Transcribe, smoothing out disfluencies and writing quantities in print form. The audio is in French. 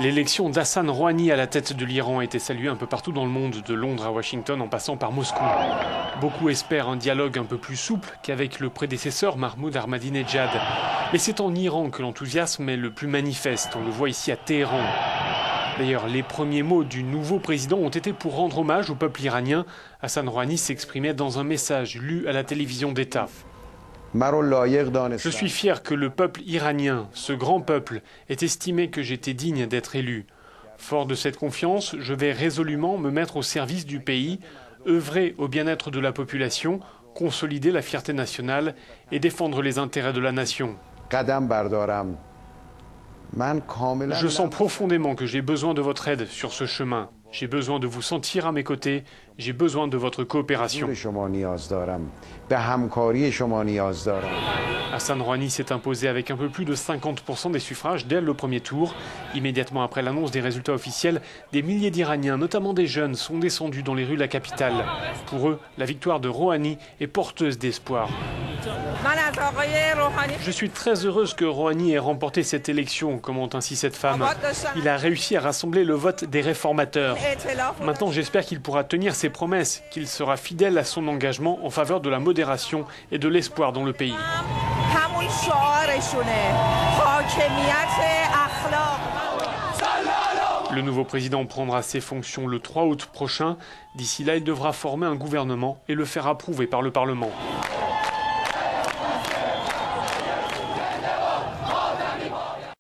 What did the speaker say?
L'élection d'Hassan Rouhani à la tête de l'Iran a été saluée un peu partout dans le monde, de Londres à Washington en passant par Moscou. Beaucoup espèrent un dialogue un peu plus souple qu'avec le prédécesseur Mahmoud Ahmadinejad. Mais c'est en Iran que l'enthousiasme est le plus manifeste, on le voit ici à Téhéran. D'ailleurs, les premiers mots du nouveau président ont été pour rendre hommage au peuple iranien. Hassan Rouhani s'exprimait dans un message lu à la télévision d'État. Je suis fier que le peuple iranien, ce grand peuple, ait estimé que j'étais digne d'être élu. Fort de cette confiance, je vais résolument me mettre au service du pays, œuvrer au bien-être de la population, consolider la fierté nationale et défendre les intérêts de la nation. Je sens profondément que j'ai besoin de votre aide sur ce chemin. J'ai besoin de vous sentir à mes côtés. J'ai besoin de votre coopération. Hassan Rouhani s'est imposé avec un peu plus de 50% des suffrages dès le premier tour. Immédiatement après l'annonce des résultats officiels, des milliers d'Iraniens, notamment des jeunes, sont descendus dans les rues de la capitale. Pour eux, la victoire de Rouhani est porteuse d'espoir. Je suis très heureuse que Rouhani ait remporté cette élection, commente ainsi cette femme. Il a réussi à rassembler le vote des réformateurs. Maintenant, j'espère qu'il pourra tenir ses promesses, qu'il sera fidèle à son engagement en faveur de la modération et de l'espoir dans le pays. Le nouveau président prendra ses fonctions le 3 août prochain. D'ici là, il devra former un gouvernement et le faire approuver par le Parlement.